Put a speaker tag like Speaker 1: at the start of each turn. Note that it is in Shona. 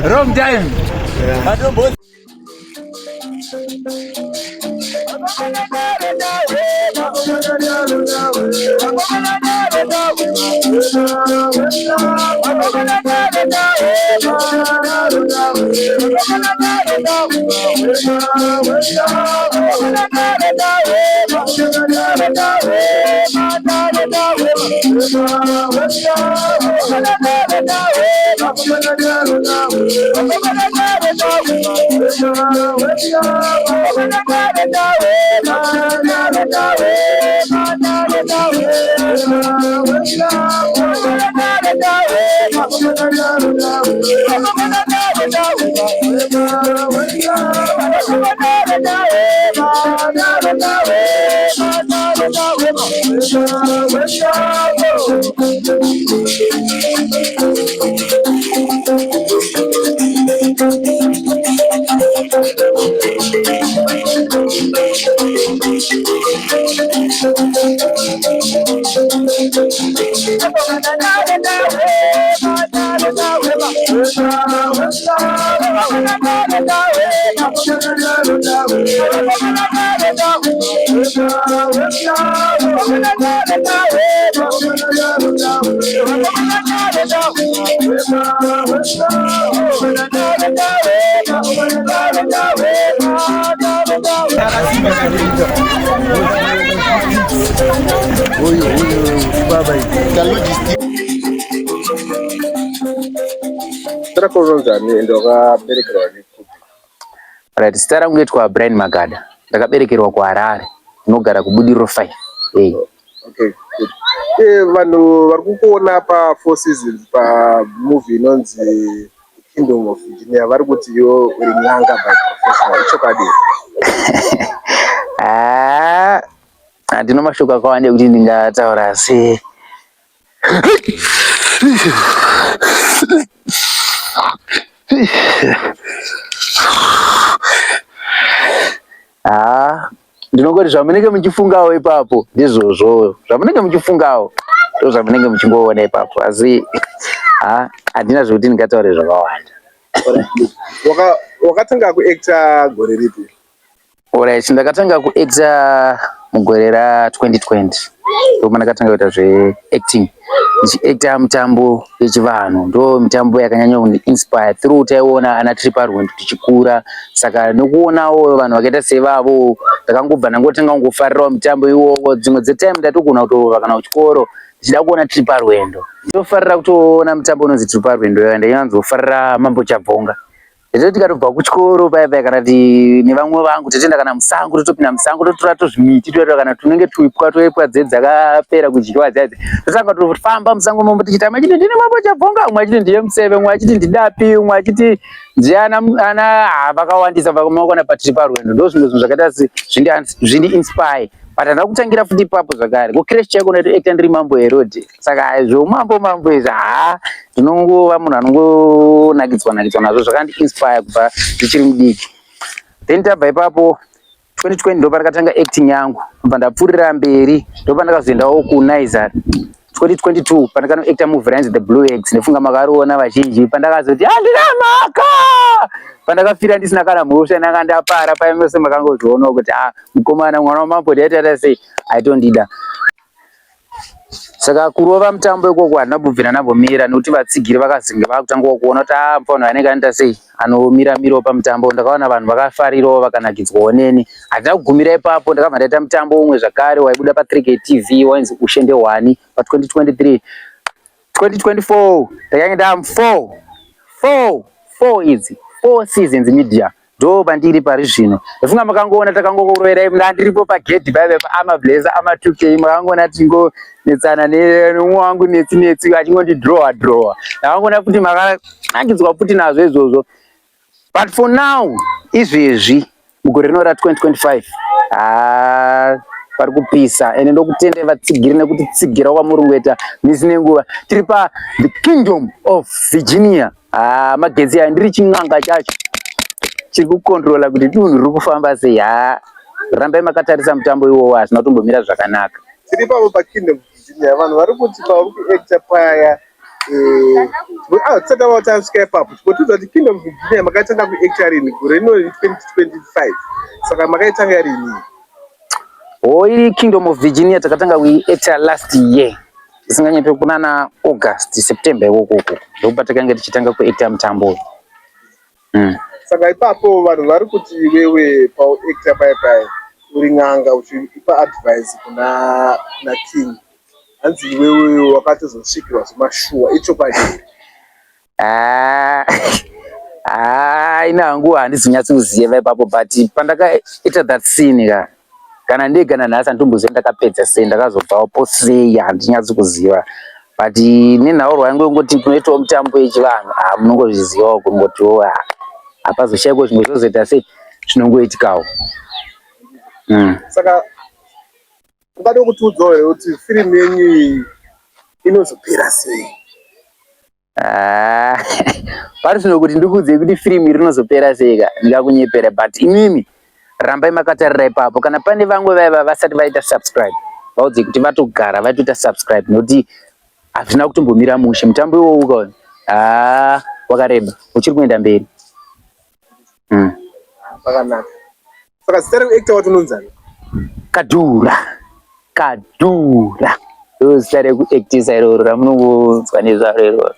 Speaker 1: Wrong time. Right, stara kungetwa Brian Magada. Ndakaberekerwa kuHarare. Ndinogara kuBudiriro 5. Hey.
Speaker 2: Okay, good. Vanhu vari kukuona pa Four Seasons pa movie inonzi Kingdom of Virginia vari kuti iwo uri nyanga by professional. Chokwadi.
Speaker 1: Handina mashoko akawanda ekuti ndingataura sei. Ndinongoti zvamunenge muchifungawo ipapo ndizvozvo. Zvamunenge muchifungawo ndizvo zvamunenge muchingoona ipapo. Asi handina zvekuti ndingataure zvakawanda.
Speaker 2: Wakatanga kuacta gore ripi?
Speaker 1: Alright, ndakatanga kuacta mugore ra2020. Ndoma ndakatanga kuita zveacting. Ndichiacta mitambo yechivanhu. Ndo mitambo yakanyanya kundinspire through taiona ana Triparwendo tichikura. Saka nokuonawo vanhu vakaita sevavo ndakangobva ndangotanga kungofarirawo mitambo iwowo. Dzimwe dzetime ndatogona kutova kana kuchikoro ndichida kuona Triparwendo. Ndofarira kutoona mitambo inonzi Triparwendo ndanyanzofarira Mambo Chabhonga. Nditoti tikatobva kuchikoro paya kana nevamwe vangu totoenda kana musango totopinda musango totora tozvimiti toita kana tunenge tuipwa dzakapera kudyiwa dzadzi totanga tofamba musango mombo tichita machiti ndine Mambo Chabhonga, umwe achiti ndiye Museve, umwe achiti ndidapi, umwe achiti ndiana vakawandisa vakamakona paTriparwendo. Ndo zvimwe zvinhu zvakaita zvindi inspire. But handina kutangira futi ipapo zvakare. Kucrash chako ndatoacta ndiri Mambo Herode. Saka zvomambo izvi ndinongova munhu anongonakidzwa nazvo zvakandi inspire kubva ndichiri mudiki. Then tabva ipapo 2020 ndo pandakatanga acting yangu. Kubva ndapfuurira mberi ndo pandakazoendawo kuNaizari. 2022 pandakanoacta movie ranzi The Blue Eggs. Ndifunga makariona vazhinji pandakazoti handina mhaka. Pandakafira ndisina kana mhosva ndakandapara paimose makangozviona kuti mukomana mwana wamambo ndaita sei aitondida. Saka kurova mutambo ikoko handina kubvira nambomira nokuti vatsigiri vakazinge vakutangawo kuona kuti mufano anenge anoita sei anomira pamutambo. Ndakaona vanhu vakafarirawo vakanakidzwawo neni. Handina kugumira ipapo, ndakabva ndaita mutambo umwe zvakare waibuda pa3K TV wainzi Ushende Hwani pa2023. 2024 ndakange ndamu 4 idzi Four Seasons Media. Ndo bandiri pari zvino. Ndafunga makangoona takangorovera ndandiripo pagedhi paive paAmablazer ama2K makangoona tingonetsana nemumwe wangu netsi achingoti draw. Ndakangoona kuti makanakidzwa futi nazvo izvozvo. But for now izvezvi mugore rino ra2025 pari kupisa ende ndokutenda vatsigiri nekuti tsigira kwamurungu eta misi nenguva tiri pa the Kingdom of Virginia magetsi aya ndiri chin'anga chacho chiri kukontrola kuti dunhu riri kufamba sei. Rambai makatarisa mutambo iwowo, hazvina kutombomira zvakanaka.
Speaker 2: Tiri ipapo paKingdom of Virginia, vanhu vari kuti pauri kuacta paya tisati tasvika ipapo tigotiudza kuti Kingdom of Virginia makatanga kuacta rini gore rino 2025, saka makaitanga rini?
Speaker 1: Iri Kingdom of Virginia takatanga kuiacta last year, tisinganyepe kunana August September ikoko ndokuba takanga tichitanga kuacta mutambo.
Speaker 2: Saka ipapo vanhu vari kuti iwewe pauacta paya uri n'anga uchipa advice kuna King, hanzi iwewe wakatozosvikirwa zvemashuwa, ichokwadi?
Speaker 1: Ina hangu handizonyatsi kuziva ipapo, but pandakaita that scene kana ndega nanhasi handitomboziva ndakapedza sei, ndakazobvapo sei handinyatsi kuziva, but nenhau rwangu ngoti kunoitawo mutambo yechivanhu munongozvizivawo kungotiwo hapazoshayikwa zvimwe zvozoita sei zvinongoitikawo.
Speaker 2: Saka ungada kutiudzawo here kuti firimu yenyu inozopera sei?
Speaker 1: Pari zvino kuti ndikuudzei kuti firimu iri rinozopera sei ndingakunyepera, but imimi rambai makatarira ipapo. Kana pane vamwe vaiva vasati vaita subscribe, vaudze kuti vatogara vatoita subscribe, nokuti hazvina kutombomira mushe. Mutambo iwowo ukaona wakareba uchiri kuenda mberi.
Speaker 2: Pakanaka. Saka zita rekuacta wacho unonzani?
Speaker 1: Kadhura ndozita rekuactisa iroro ramunongonzwa nezvaro iroro.